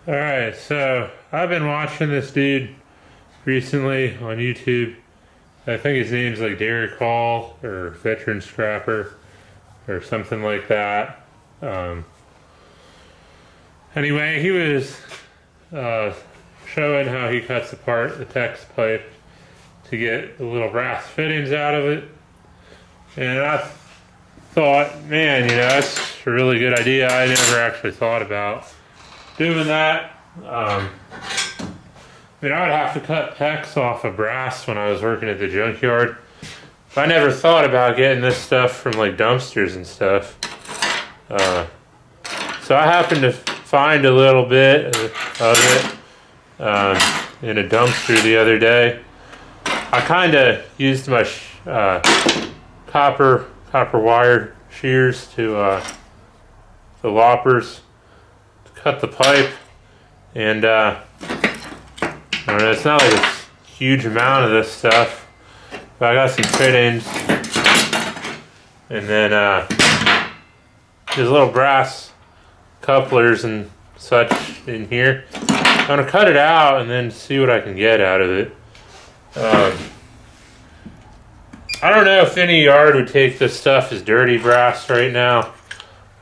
Alright, so I've been watching this dude recently on YouTube. I think his name's like Derek Hall or Veteran Scrapper or something like that. Um, anyway, he was uh, showing how he cuts apart the PEX pipe to get the little brass fittings out of it. And I thought, man, that's a really good idea. I never actually thought about doing that. I would have to cut PEX off of brass when I was working at the junkyard. I never thought about getting this stuff from like dumpsters and stuff. So I happened to find a little bit of it in a dumpster the other day. I kind of used my copper wire shears to the loppers to cut the pipe, and I don't know, it's not like a huge amount of this stuff, but I got some fittings, and then there's little brass couplers and such in here. I'm gonna cut it out and then see what I can get out of it. I don't know if any yard would take this stuff as dirty brass right now,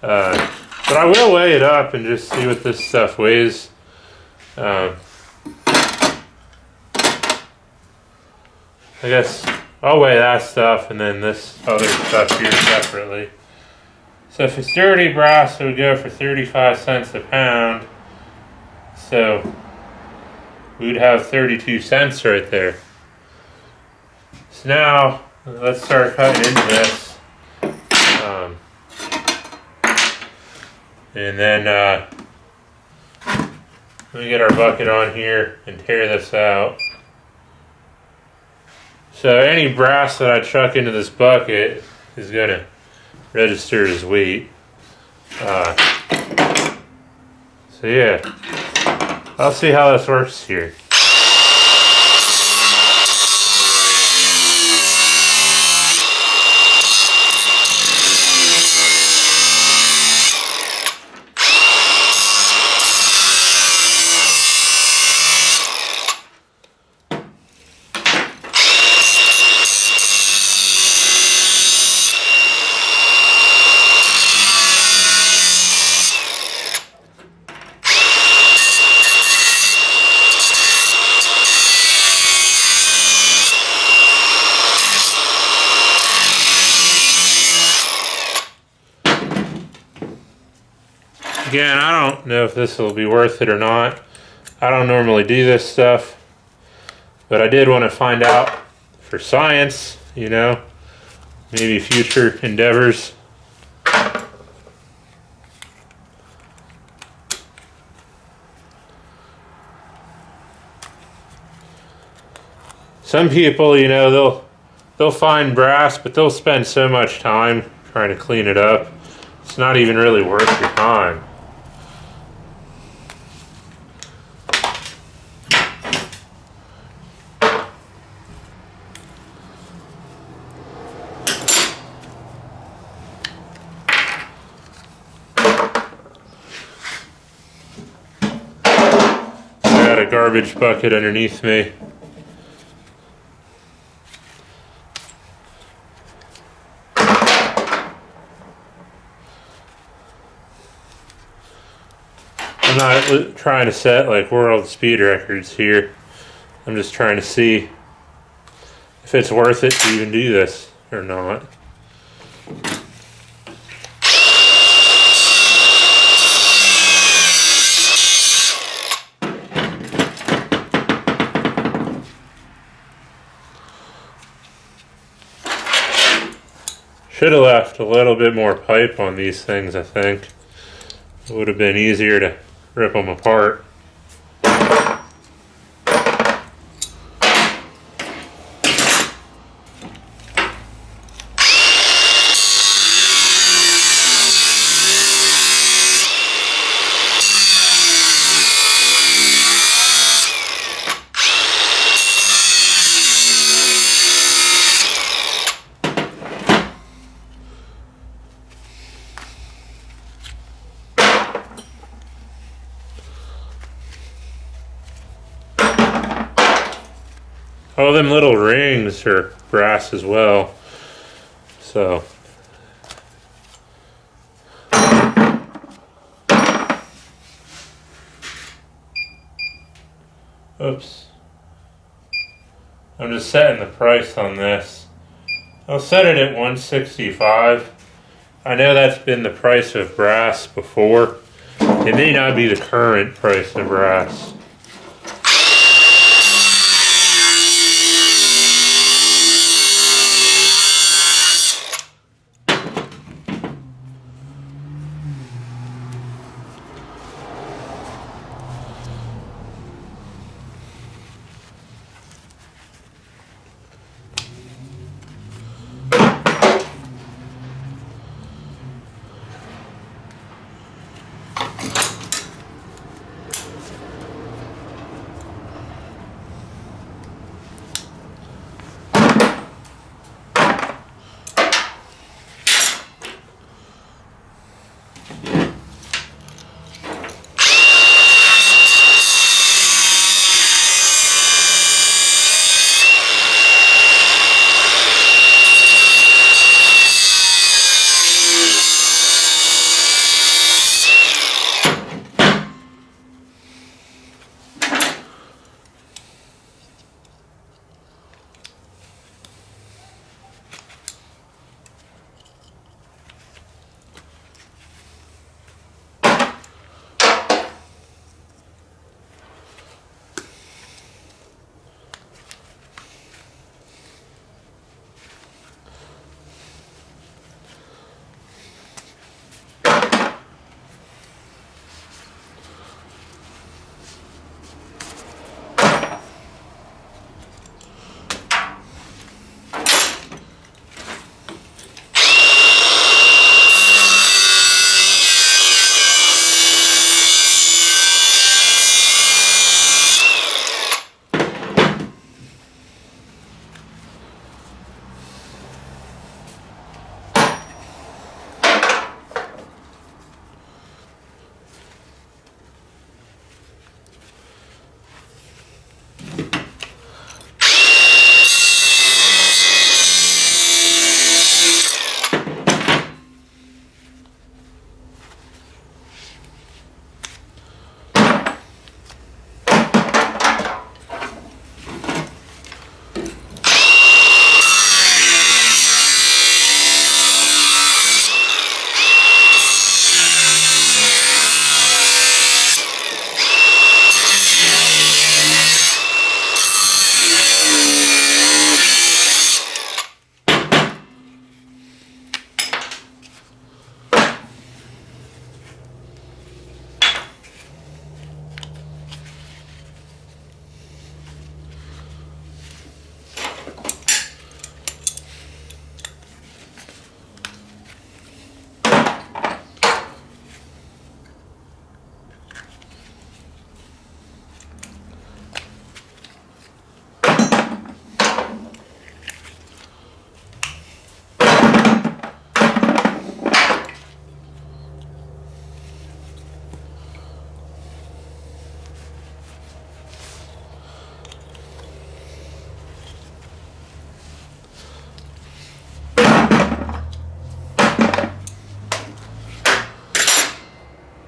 but I will weigh it up and just see what this stuff weighs. I guess I'll weigh that stuff and then this other stuff here separately. So if it's dirty brass, it would go for 35 cents a pound. So we'd have 32 cents right there. So now let's start cutting into this. And then let me get our bucket on here and tear this out. So any brass that I chuck into this bucket is going to register as weight. So yeah, I'll see how this works here. Again, I don't know if this will be worth it or not. I don't normally do this stuff, but I did want to find out for science, maybe future endeavors. Some people, they'll find brass, but they'll spend so much time trying to clean it up. It's not even really worth your time. I got a garbage bucket underneath me. I'm not trying to set like world speed records here. I'm just trying to see if it's worth it to even do this or not. Should have left a little bit more pipe on these things, I think. It would have been easier to rip them apart. All them little rings are brass as well. So oops. I'm just setting the price on this. I'll set it at $165. I know that's been the price of brass before. It may not be the current price of brass.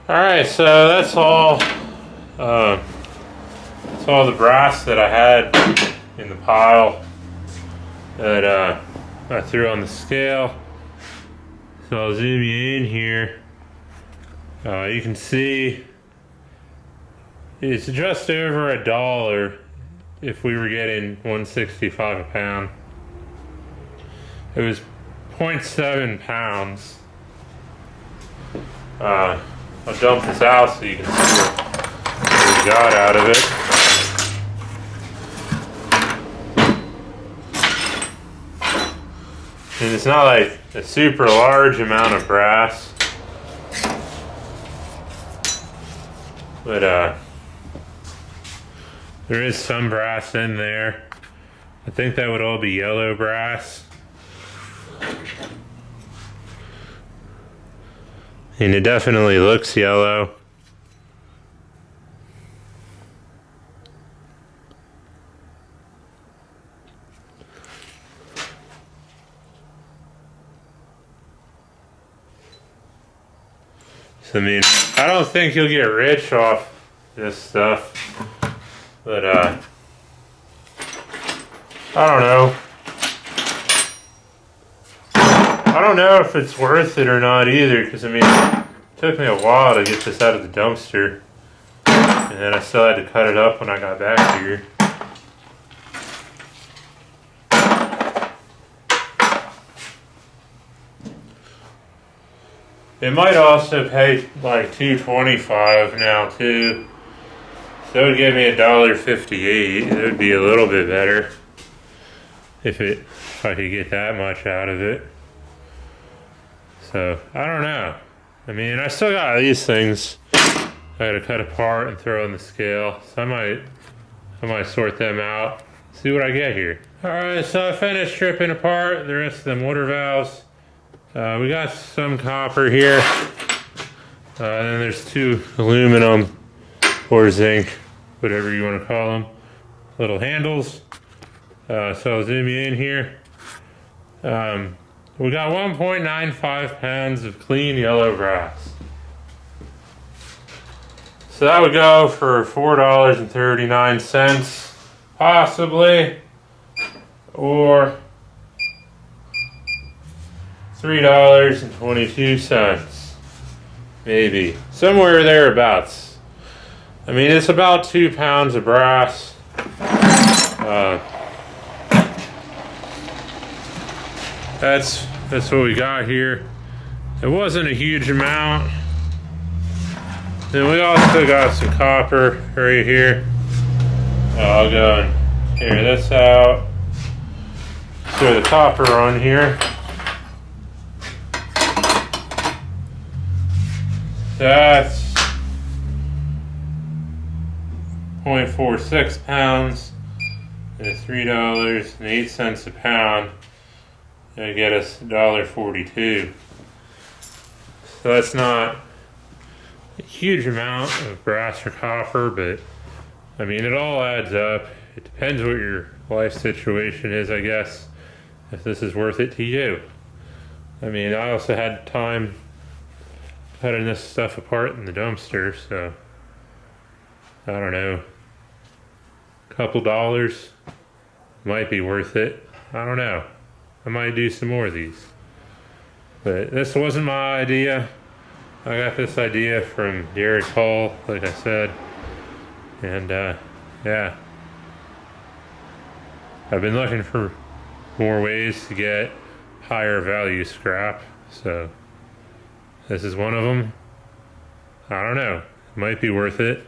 Alright, so that's all the brass that I had in the pile that I threw on the scale. So I'll zoom you in here. You can see it's just over $1 if we were getting $165 a pound. It was 0.7 pounds. I'll dump this out so you can see what we got out of it. And it's not like a super large amount of brass, but there is some brass in there. I think that would all be yellow brass. And it definitely looks yellow. So, I mean, I don't think you'll get rich off this stuff, but I don't know. I don't know if it's worth it or not either, because I mean, it took me a while to get this out of the dumpster, and then I still had to cut it up when I got back here. It might also pay like $2.25 now too, so it would give me $1.58. It would be a little bit better if I could get that much out of it. So I don't know. I mean, I still got these things I gotta cut apart and throw in the scale. So I might sort them out, see what I get here. All right, so I finished stripping apart the rest of the motor valves. We got some copper here, and then there's 2 aluminum or zinc, whatever you want to call them, little handles. So I'll zoom you in here. We got 1.95 pounds of clean yellow brass. So that would go for $4.39, possibly, or $3.22, maybe, somewhere thereabouts. I mean, it's about 2 pounds of brass. That's what we got here. It wasn't a huge amount. Then we also got some copper right here. I'll go and tear this out. Throw the copper on here. That's 0.46 pounds and $3.08 a pound. That'll get us $1.42. So that's not a huge amount of brass or copper, but I mean, it all adds up. It depends what your life situation is, I guess, if this is worth it to you. I mean, I also had time cutting this stuff apart in the dumpster, so I don't know, a couple dollars might be worth it. I don't know. I might do some more of these. But this wasn't my idea. I got this idea from Derek Hall, like I said. And yeah. I've been looking for more ways to get higher value scrap, so this is one of them. I don't know. It might be worth it.